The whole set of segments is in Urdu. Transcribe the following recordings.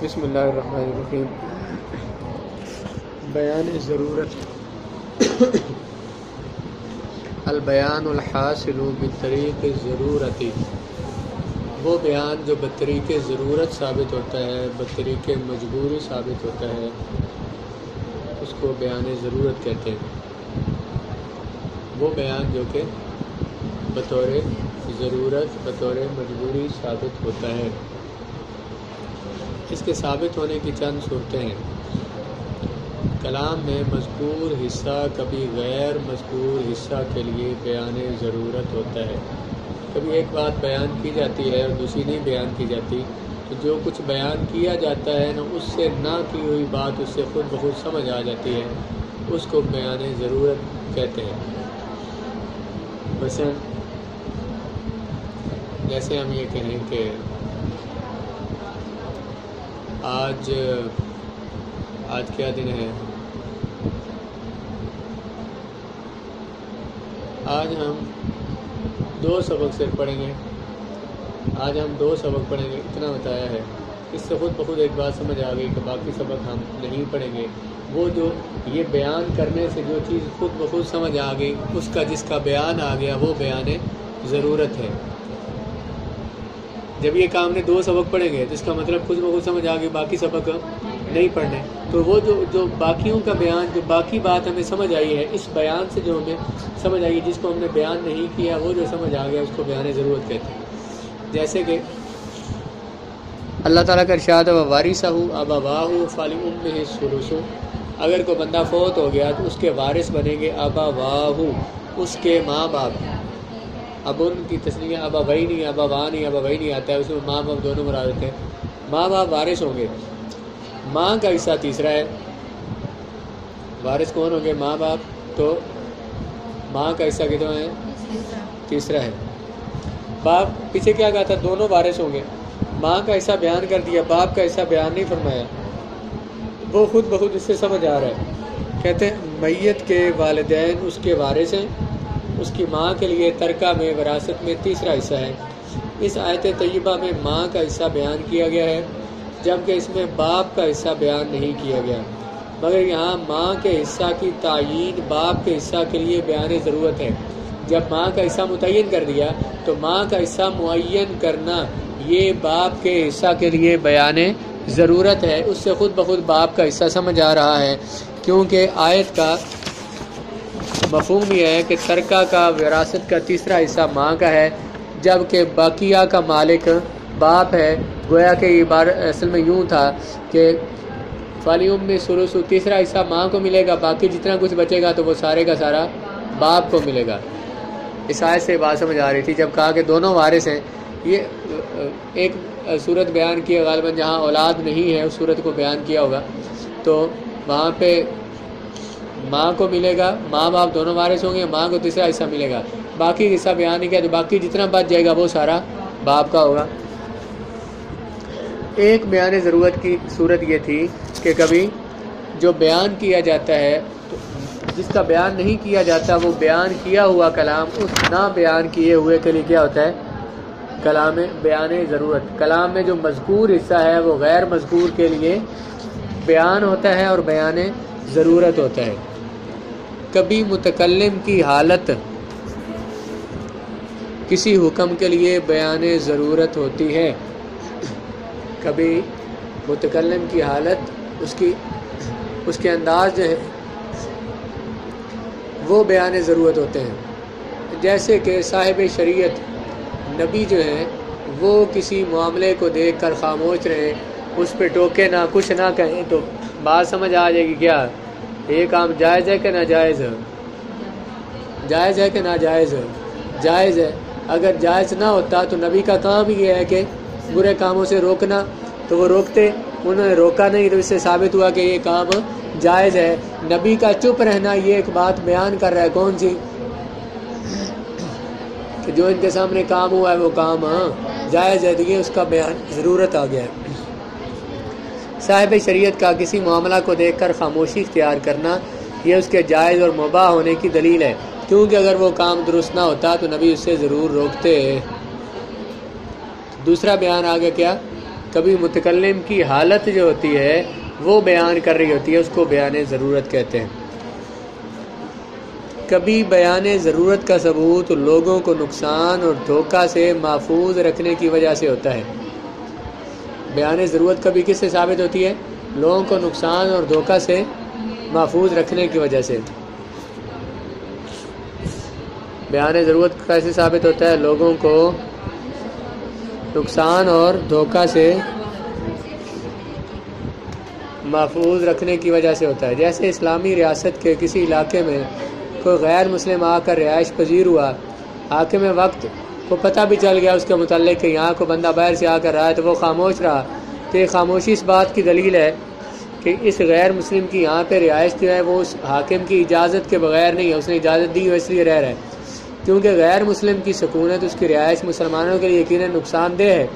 بسم اللہ الرحمن الرحیم۔ بیان ضرورت۔ البیان الحاصل بطریق ضرورت، وہ بیان جو بطریق ضرورت ثابت ہوتا ہے، بطریق مجبوری ثابت ہوتا ہے، اس کو بیان ضرورت کہتے ہیں۔ وہ بیان جو کہ بطور ضرورت، بطور مجبوری ثابت ہوتا ہے۔ اس کے ثابت ہونے کی چند صورتیں ہیں۔ کلام میں مذکور حصہ کبھی غیر مذکور حصہ کے لیے بیان ضرورت ہوتا ہے۔ کبھی ایک بات بیان کی جاتی ہے اور دوسری نہیں بیان کی جاتی، تو جو کچھ بیان کیا جاتا ہے نا، اس سے نہ کی ہوئی بات اس سے خود بخود سمجھ آ جاتی ہے، اس کو بیان ضرورت کہتے ہیں۔ مثلا جیسے ہم یہ کہیں کہ آج کیا دن ہے؟ آج ہم 2 سبق صرف پڑھیں گے، آج ہم 2 سبق پڑھیں گے، اتنا بتایا ہے۔ اس سے خود بخود ایک بات سمجھ آ گئی کہ باقی سبق ہم نہیں پڑھیں گے۔ وہ جو یہ بیان کرنے سے جو چیز خود بخود سمجھ آ گئی، اس کا جس کا بیان آ گیا، وہ بیان ضرورت ہے۔ جب یہ کام نے 2 سبق پڑھیں گے، جس کا مطلب خود بخود سمجھ آ گئی، باقی سبق نہیں پڑھنے، تو وہ جو باقیوں کا بیان، جو باقی بات ہمیں سمجھ آئی ہے، اس بیان سے جو ہمیں سمجھ آئی ہے، جس کو ہم نے بیان نہیں کیا، وہ جو سمجھ آ گیا، اس کو بیان ضرورت کہتے ہیں۔ جیسے کہ اللہ تعالیٰ کا ارشاد ہے وَوَارِثَهُ أَبَوَاهُ فَلِأُمِّهِ الثُّلُثُ، اگر کوئی بندہ فوت ہو گیا تو اس کے وارث بنیں گے أَبَوَاهُ، اس کے ماں باپ۔ اب ان کی تسنیہ ابوینی، ابوانی، ابوینی آتا ہے، اس میں ماں باپ دونوں مراد ہوتے ہیں۔ ماں باپ وارث ہوں گے، ماں کا حصہ تیسرا ہے۔ وارث کون ہوں گے؟ ماں باپ، تو ماں کا حصہ کتنا ہے؟ تیسرا ہے۔ باپ پیچھے کیا کہا تھا؟ دونوں وارث ہوں گے۔ ماں کا حصہ بیان کر دیا، باپ کا حصہ بیان نہیں فرمایا، وہ خود بخود اس سے سمجھ آ رہا ہے۔ کہتے ہیں میت کے والدین اس کے وارث ہیں، اس کی ماں کے لیے ترکہ میں، وراثت میں تیسرا حصہ ہے۔ اس آیت طیبہ میں ماں کا حصہ بیان کیا گیا ہے، جبکہ اس میں باپ کا حصہ بیان نہیں کیا گیا، مگر یہاں ماں کے حصہ کی تعیین باپ کے حصہ کے لیے بیان ضرورت ہے۔ جب ماں کا حصہ متعین کر دیا تو ماں کا حصہ معین کرنا یہ باپ کے حصہ کے لیے بیان ضرورت ہے۔ اس سے خود بخود باپ کا حصہ سمجھ آ رہا ہے، کیونکہ آیت کا مفہوم یہ ہے کہ ترکہ کا، وراثت کا تیسرا حصہ ماں کا ہے، جبکہ باقیہ کا مالک باپ ہے۔ گویا کہ یہ بار اصل میں یوں تھا کہ فَلِأُمِّهِ الثُّلُثُ، تیسرا حصہ ماں کو ملے گا، باقی جتنا کچھ بچے گا تو وہ سارے کا سارا باپ کو ملے گا۔ اس آیت سے بات سمجھ آ رہی تھی جب کہا کہ دونوں وارث ہیں۔ یہ ایک صورت بیان کی ہے غالباً جہاں اولاد نہیں ہے، اس صورت کو بیان کیا ہوگا، تو وہاں پہ ماں کو ملے گا، ماں باپ دونوں وارث ہوں گے، ماں کو تیسرا حصہ ملے گا۔ باقی حصہ بیان نہیں کیا تو باقی جتنا بچ جائے گا وہ سارا باپ کا ہوگا۔ ایک بیان ضرورت کی صورت یہ تھی کہ کبھی جو بیان کیا جاتا ہے، تو جس کا بیان نہیں کیا جاتا، وہ بیان کیا ہوا کلام اس نہ بیان کیے ہوئے کے لیے کیا ہوتا ہے؟ کلام بیان ضرورت۔ کلام میں جو مذکور حصہ ہے وہ غیر مذکور کے لیے بیان ہوتا ہے اور بیان ضرورت ہوتا ہے۔ کبھی متکلم کی حالت کسی حکم کے لیے بیان ضرورت ہوتی ہے، کبھی متکلم کی حالت اس کے انداز جو ہے وہ بیان ضرورت ہوتے ہیں۔ جیسے کہ صاحب شریعت نبی جو ہیں، وہ کسی معاملے کو دیکھ کر خاموش رہیں، اس پہ ٹوکے نہ، کچھ نہ کہیں، تو بات سمجھ آ جائے گی کیا یہ کام جائز ہے کہ ناجائز ہے؟ جائز ہے کہ ناجائز ہے؟ جائز ہے۔ اگر جائز نہ ہوتا تو نبی کا کام ہی یہ ہے کہ برے کاموں سے روکنا، تو وہ روکتے، انہوں نے روکا نہیں، تو اس سے ثابت ہوا کہ یہ کام جائز ہے۔ نبی کا چپ رہنا یہ ایک بات بیان کر رہا ہے، کون سی؟ کہ جو ان کے سامنے کام ہوا ہے وہ کام جائز ہے، یہ اس کا بیان ضرورت آ گیا ہے۔ صاحب شریعت کا کسی معاملہ کو دیکھ کر خاموشی اختیار کرنا یہ اس کے جائز اور مباح ہونے کی دلیل ہے، کیونکہ اگر وہ کام درست نہ ہوتا تو نبی اس سے ضرور روکتے۔ دوسرا بیان آگے کیا؟ کبھی متکلم کی حالت جو ہوتی ہے وہ بیان کر رہی ہوتی ہے، اس کو بیان ضرورت کہتے ہیں۔ کبھی بیان ضرورت کا ثبوت لوگوں کو نقصان اور دھوکہ سے محفوظ رکھنے کی وجہ سے ہوتا ہے۔ بیان ضرورت کبھی کس سے ثابت ہوتی ہے؟ لوگوں کو نقصان اور دھوکہ سے محفوظ رکھنے کی وجہ سے۔ بیان ضرورت کیسے ثابت ہوتا ہے؟ لوگوں کو نقصان اور دھوکہ سے محفوظ رکھنے کی وجہ سے ہوتا ہے۔ جیسے اسلامی ریاست کے کسی علاقے میں کوئی غیر مسلم آ کر رہائش پذیر ہوا، حاکم وقت کو پتہ بھی چل گیا اس کے متعلق کہ یہاں کو بندہ باہر سے آ کر رہا ہے، تو وہ خاموش رہا۔ تو یہ خاموشی اس بات کی دلیل ہے کہ اس غیر مسلم کی یہاں پہ رہائش جو ہے وہ اس حاکم کی اجازت کے بغیر نہیں ہے، اس نے اجازت دی ہے اس لیے رہ رہا ہے، کیونکہ غیر مسلم کی سکونت، اس کی رہائش مسلمانوں کے لیے یقیناً نقصان دہ ہے،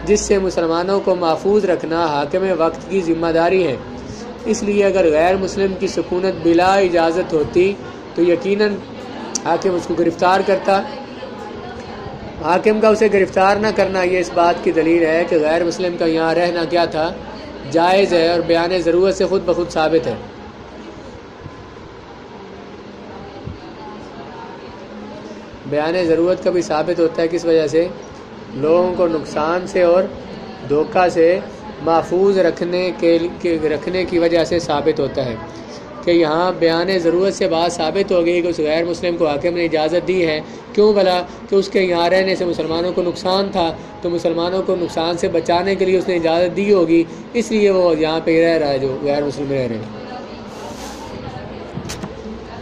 جس سے مسلمانوں کو محفوظ رکھنا حاکم وقت کی ذمہ داری ہے۔ اس لیے اگر غیر مسلم کی سکونت بلا اجازت ہوتی تو یقیناً حاکم اس کو گرفتار کرتا۔ حاکم کا اسے گرفتار نہ کرنا یہ اس بات کی دلیل ہے کہ غیر مسلم کا یہاں رہنا کیا تھا؟ جائز ہے، اور بیان ضرورت سے خود بخود ثابت ہے۔ بیان ضرورت کبھی ثابت ہوتا ہے کس وجہ سے؟ لوگوں کو نقصان سے اور دھوکہ سے محفوظ رکھنے کی وجہ سے ثابت ہوتا ہے کہ یہاں بیان ضرورت سے بات ثابت ہو گئی کہ اس غیر مسلم کو حاکم نے اجازت دی ہے، کیوں بھلا؟ کہ اس کے یہاں رہنے سے مسلمانوں کو نقصان تھا، تو مسلمانوں کو نقصان سے بچانے کے لیے اس نے اجازت دی ہوگی، اس لیے وہ یہاں پہ رہ رہا ہے جو غیر مسلم رہ رہے ہیں۔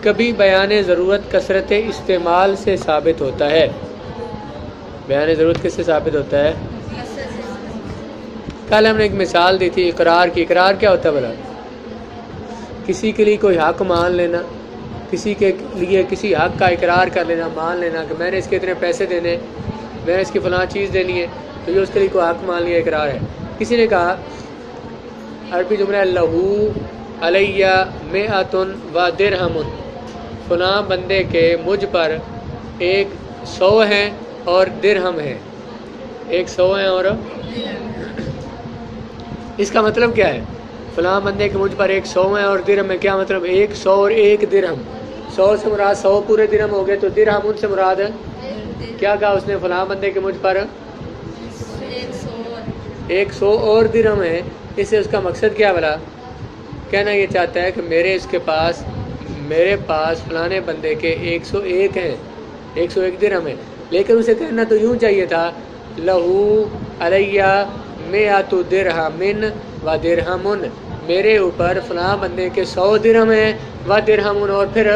کبھی بیان ضرورت کثرت استعمال سے ثابت ہوتا ہے۔ بیان ضرورت کس سے ثابت ہوتا ہے؟ کل ہم نے ایک مثال دی تھی اقرار کی۔ اقرار کیا ہوتا ہے بھلا؟ کسی کے لیے کوئی حق مان لینا، کسی کے لیے کسی حق کا اقرار کر لینا، مان لینا کہ میں نے اس کے اتنے پیسے دینے، میں نے اس کی فلاں چیز دینی ہے، تو یہ اس کے لیے کوئی حق مان لیا، اقرار ہے۔ کسی نے کہا، عربی جملہ لہو علیہ مئۃ و درہم، فلاں بندے کے مجھ پر 100 ہیں اور درہم ہے، 100 ہیں، اور اس کا مطلب کیا ہے؟ فلاں بندے کے مجھ پر 100 ہیں اور درہم ہے، کیا مطلب؟ 100 اور 1 درہم، 100 سے مراد 100 پورے درہم ہو گئے، تو درہم ان سے مراد ہے کیا کہا اس نے؟ فلاں بندے کے مجھ پر 100 اور درہم ہے۔ اس سے اس کا مقصد کیا بلا؟ کہنا یہ چاہتا ہے کہ میرے پاس فلانے بندے کے 101 ہیں، 101 درہم ہے، لیکن اسے کہنا تو یوں چاہیے تھا لہو علیہ مئۃ درہم و درہم، میرے اوپر فلاں بندے کے 100 درہم ہیں و درہم، اور پھر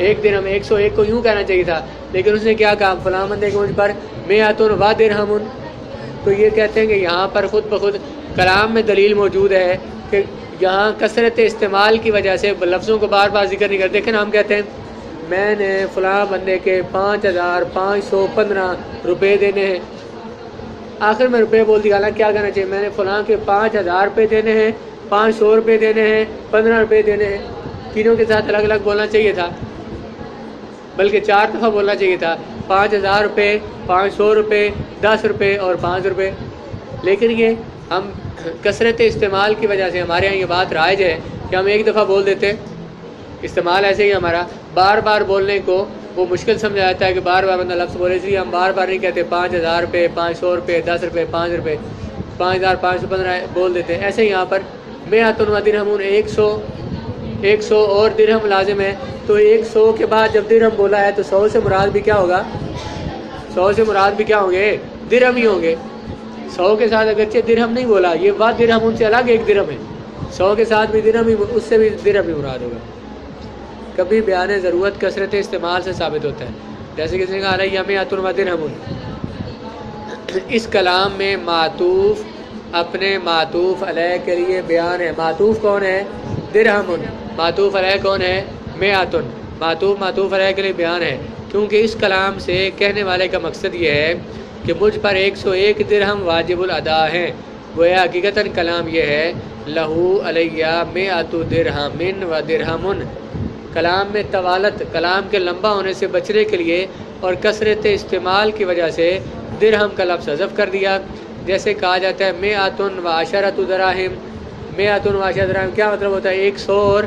1 درہم، 101 کو یوں کہنا چاہیے تھا، لیکن اس نے کیا کہا؟ فلاں بندے کے مجھ پر مئۃ و درہم۔ تو یہ کہتے ہیں کہ یہاں پر خود بخود کلام میں دلیل موجود ہے کہ یہاں کثرت استعمال کی وجہ سے لفظوں کو بار بار ذکر نہیں کرتے۔ لیکن ہم کہتے ہیں میں نے فلاں بندے کے 5515 روپے دینے ہیں، آخر میں روپے بول دیا، حالانکہ کیا کہنا چاہیے؟ میں نے فلاں کے 5000 روپے دینے ہیں، 500 روپے دینے ہیں، 15 روپے دینے ہیں۔ تینوں کے ساتھ الگ الگ بولنا چاہیے تھا، بلکہ 4 دفعہ بولنا چاہیے تھا، 5000 روپے، 500 روپے، 10 روپے اور 5 روپے۔ لیکن یہ ہم کثرت استعمال کی وجہ سے ہمارے یہاں یہ بات رائج ہے کہ ہم ایک دفعہ بول دیتے، استعمال ایسے ہی ہمارا بار بار بولنے کو وہ مشکل سمجھا جاتا ہے کہ بار بار بندہ لفظ بولے، اس لیے ہم بار بار نہیں کہتے 5000 روپے، 500 روپے، 10 روپے، 5 روپے، 5515 بول دیتے۔ ایسے ہی یہاں پر مئۃ و درہم، 100 اور درہم لازم ہے، تو 100 کے بعد جب درہم بولا ہے تو 100 سے مراد بھی کیا ہوگا؟ 100 سے مراد بھی کیا ہوں گے؟ درہم ہی ہوں گے۔ 100 کے ساتھ اگرچہ درہم نہیں بولا، یہ بات درہم ان سے الگ 1 درہم ہے، 100 کے ساتھ بھی درہم ہی، اس سے بھی درہم ہی مراد ہوگا۔ کبھی بیان ضرورت کثرت استعمال سے ثابت ہوتا ہے، جیسے کسی نے کہا علیہ مئۃ و درہم۔ اس کلام میں معطوف اپنے معطوف علیہ کے لیے بیان ہے۔ معطوف کون ہے؟ درہم۔ معطوف علیہ کون ہے؟ مئۃ۔ معطوف علیہ کے لیے بیان ہے، کیونکہ اس کلام سے کہنے والے کا مقصد یہ ہے کہ مجھ پر 101 درہم واجب الادا ہیں۔ گویا حقیقتاً کلام یہ ہے لہو علیہ مئۃ درہم و درہم۔ کلام میں طوالت، کلام کے لمبا ہونے سے بچنے کے لیے اور کثرت استعمال کی وجہ سے درہم کا لفظ حذف کر دیا، جیسے کہا جاتا ہے مئۃ و عشرۃ دراہم، مئۃ و عشرۃ دراہم کیا مطلب ہوتا ہے 100 اور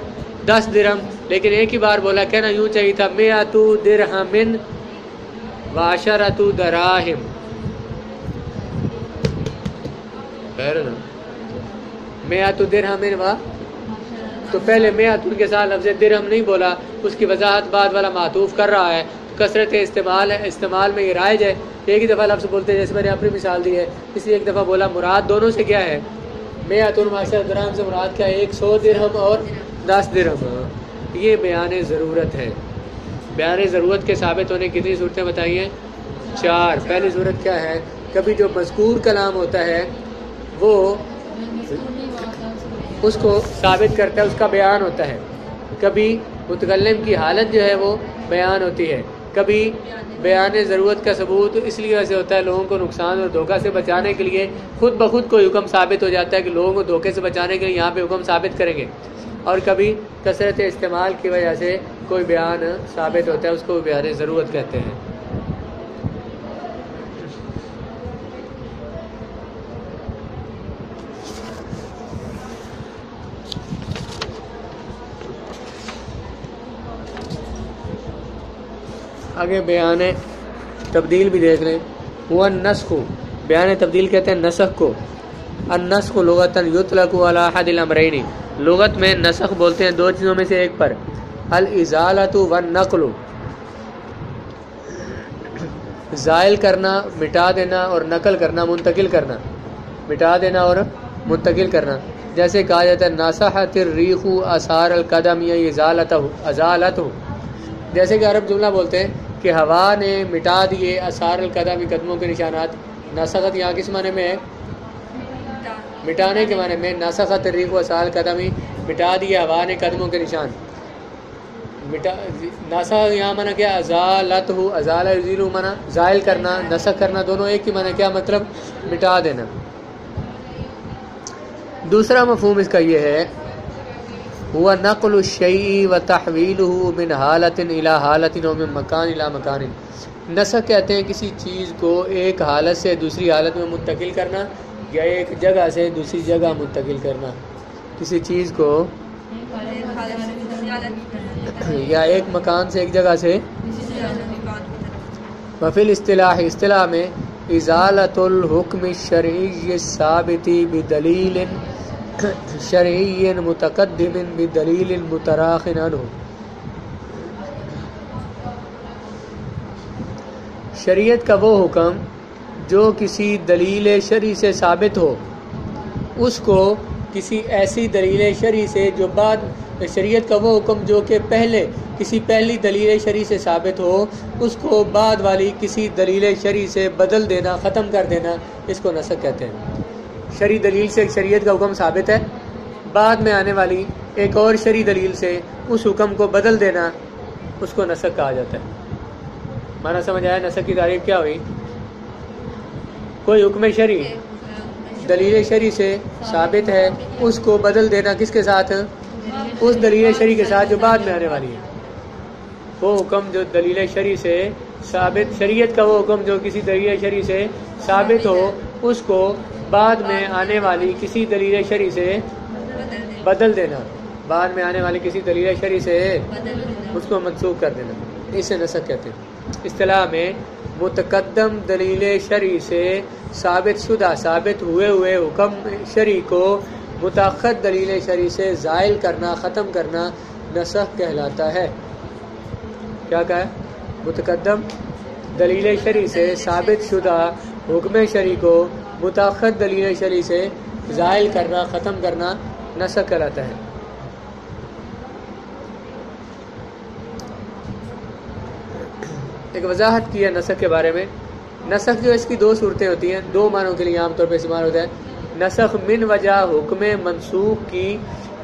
10 درہم، لیکن ایک ہی بار بولا، کہنا یوں چاہیے تھا مئۃ درہم و عشرۃ دراہم، خیر نا، مئۃ درہم و، تو پہلے مئۃ کے ساتھ لفظ درہم نہیں بولا، اس کی وضاحت بعد والا معطوف کر رہا ہے، کثرت استعمال میں یہ رائج ہے، ایک ہی دفعہ لفظ بولتے ہیں، جیسے میں نے اپنی مثال دی ہے، اس لیے ایک دفعہ بولا، مراد دونوں سے کیا ہے، مئۃ و عشرۃ درہم سے مراد کیا ہے 100 درہم اور 10 درہم۔ یہ بیان ضرورت ہے۔ بیان ضرورت کے ثابت ہونے کی کتنی صورتیں بتائی ہیں؟ 4۔ پہلی صورت کیا ہے؟ کبھی جو مذکور کلام ہوتا ہے وہ اس کو ثابت کرتا ہے، اس کا بیان ہوتا ہے، کبھی متکلم کی حالت جو ہے وہ بیان ہوتی ہے، کبھی بیان ضرورت کا ثبوت اس لیے ویسے ہوتا ہے لوگوں کو نقصان اور دھوکہ سے بچانے کے لیے خود بخود کوئی حکم ثابت ہو جاتا ہے کہ لوگوں کو دھوکے سے بچانے کے لیے یہاں پہ حکم ثابت کریں گے، اور کبھی کثرت استعمال کی وجہ سے کوئی بیان ثابت ہوتا ہے، اس کو بیان ضرورت کہتے ہیں۔ آگے بیان تبدیل بھی دیکھ لیں۔ وہ النسخ، بیان تبدیل کہتے ہیں نسخ کو۔ النسخ لغتاً یطلق علی احد الامرین، لغت میں نسخ بولتے ہیں دو چیزوں میں سے ایک پر، الازالۃ والنقل، زائل کرنا، مٹا دینا، اور نقل کرنا، منتقل کرنا، مٹا دینا اور منتقل کرنا۔ جیسے کہا جاتا ہے ناصحت الریح آثار القدم یا ازالتہ، جیسے کہ عرب جملہ بولتے ہیں کہ ہوا نے مٹا دیے آثار القدم، قدموں کے نشانات۔ ناسخت یہاں کس معنی میں ہے؟ مٹانے کے معنی میں۔ ناسخت الریح آثار القدم، مٹا دیے ہوا نے قدموں کے نشان۔ ناسخ یہاں معنی کیا؟ ازالتہ، ازالہ یزیل معنی زائل کرنا، نسخ کرنا، دونوں ایک ہی معنی، کیا مطلب؟ مٹا دینا۔ دوسرا مفہوم اس کا یہ ہے هو نقل الشیء وتحویلہ من حالت الی حالت و من مکان الی مکان۔ نسخ کہتے ہیں کسی چیز کو ایک حالت سے دوسری حالت میں منتقل کرنا، یا ایک جگہ سے دوسری جگہ منتقل کرنا، کسی چیز کو یا ایک مکان سے ایک جگہ سے۔ وفی الاصطلاح، اصطلاح میں ازالۃ الحکم الشرعی الثابت بدلیل شرعی متقدم بدلیل متراخ عنہ، شریعت کا وہ حکم جو کسی دلیل شرعی سے ثابت ہو، اس کو کسی ایسی دلیل شرعی سے جو بعد، شریعت کا وہ حکم جو کہ پہلے کسی پہلی دلیل شرعی سے ثابت ہو، اس کو بعد والی کسی دلیل شرعی سے بدل دینا، ختم کر دینا، اس کو نسخ کہتے ہیں۔ شرعی دلیل سے ایک شریعت کا حکم ثابت ہے، بعد میں آنے والی ایک اور شرعی دلیل سے اس حکم کو بدل دینا، اس کو نسخ کہا جاتا ہے۔ معنی سمجھ آیا؟ نسخ کی تعریف کیا ہوئی؟ کوئی حکم شرعی دلیل شرعی سے ثابت ہے، اس کو بدل دینا کس کے ساتھ؟ اس دلیل شرعی کے ساتھ جو بعد میں آنے والی ہے۔ وہ حکم جو دلیل شرعی سے ثابت، شریعت کا وہ حکم جو کسی دلیل شرعی سے ثابت ہو، اس کو بعد میں آنے والی کسی دلیل شرعی سے بدل دینا، بعد میں آنے والی کسی دلیل شرعی سے اس کو منسوخ کر دینا، اسے نسخ کہتے ہیں۔ اصطلاح میں متقدم دلیل شرعی سے ثابت شدہ، ثابت ہوئے حکم شرعی کو متأخر دلیل شرعی سے زائل کرنا، ختم کرنا نسخ کہلاتا ہے۔ کیا کہا ہے؟ متقدم دلیل شرعی سے ثابت شدہ حکم شرعی کو متأخر دلیل شرعی سے زائل کرنا، ختم کرنا نسخ کہلاتا ہے۔ ایک وضاحت کی ہے نسخ کے بارے میں۔ نسخ جو اس کی دو صورتیں ہوتی ہیں، دو معنوں کے لیے عام طور پہ استعمال ہوتا ہے۔ نسخ من وجہ حکم منسوخ کی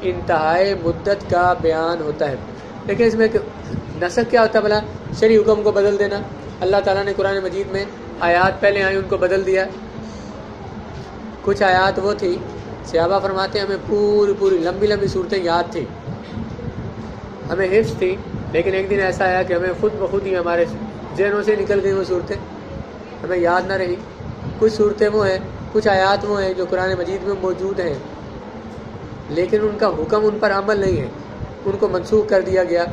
انتہائی مدت کا بیان ہوتا ہے، لیکن اس میں نسخ کیا ہوتا ہے بھلا؟ شرعی حکم کو بدل دینا۔ اللہ تعالیٰ نے قرآن مجید میں آیات پہلے آئی ان کو بدل دیا۔ کچھ آیات وہ تھی، صحابہ فرماتے ہیں ہمیں پوری لمبی صورتیں یاد تھی، ہمیں حفظ تھی، لیکن ایک دن ایسا آیا کہ ہمیں خود بخود ہی ہمارے ذہنوں سے نکل گئی وہ صورتیں، ہمیں یاد نہ رہی۔ کچھ صورتیں وہ ہیں کچھ آیات وہ ہیں جو قرآن مجید میں موجود ہیں لیکن ان کا حکم ان پر عمل نہیں ہے، ان کو منسوخ کر دیا گیا.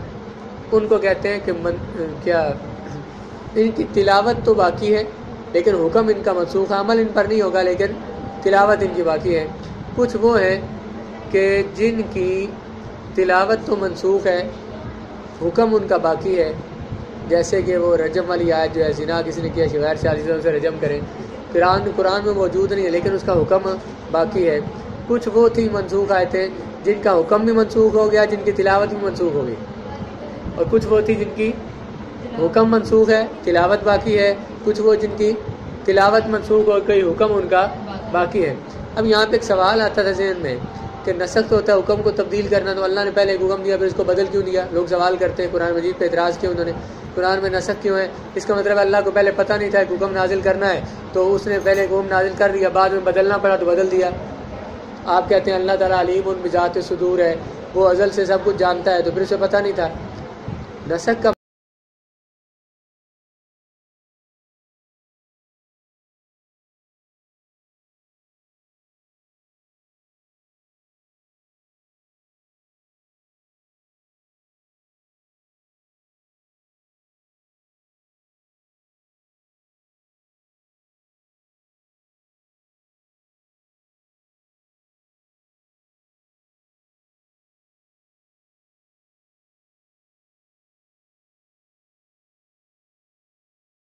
ان کو کہتے ہیں کہ ان کی تلاوت تو باقی ہے لیکن حکم ان کا منسوخ، عمل ان پر نہیں ہوگا لیکن تلاوت ان کی باقی ہے. کچھ وہ ہیں کہ جن کی تلاوت تو منسوخ ہے، حکم ان کا باقی ہے، جیسے کہ وہ رجم والی آیت جو ہے، زنا کسی نے کیا غیر شادی سے اسے رجم کریں، قرآن میں موجود نہیں ہے لیکن اس کا حکم باقی ہے. کچھ وہ تھی منسوخ آیتیں جن کا حکم بھی منسوخ ہو گیا، جن کی تلاوت بھی منسوخ ہو گئی، اور کچھ وہ تھی جن کی حکم منسوخ ہے، تلاوت باقی ہے. کچھ وہ جن کی تلاوت منسوخ اور کئی حکم ان کا باقی ہے. اب یہاں پہ ایک سوال آتا تھا ذہن میں کہ نسخ ہوتا ہے حکم کو تبدیل کرنا، تو اللہ نے پہلے ایک حکم دیا پھر اس کو بدل کیوں دیا؟ لوگ سوال کرتے ہیں قرآن مجید پہ اعتراض کیوں انہوں نے، قرآن میں نسخ کیوں ہے؟ اس کا مطلب اللہ کو پہلے پتہ نہیں تھا کہ حکم نازل کرنا ہے تو اس نے پہلے حکم نازل کر دیا، بعد میں بدلنا پڑا تو بدل دیا. آپ کہتے ہیں اللہ تعالیٰ علیم بذات صدور ہے، وہ ازل سے سب کچھ جانتا ہے، تو پھر اسے پتہ نہیں تھا. نسخ کا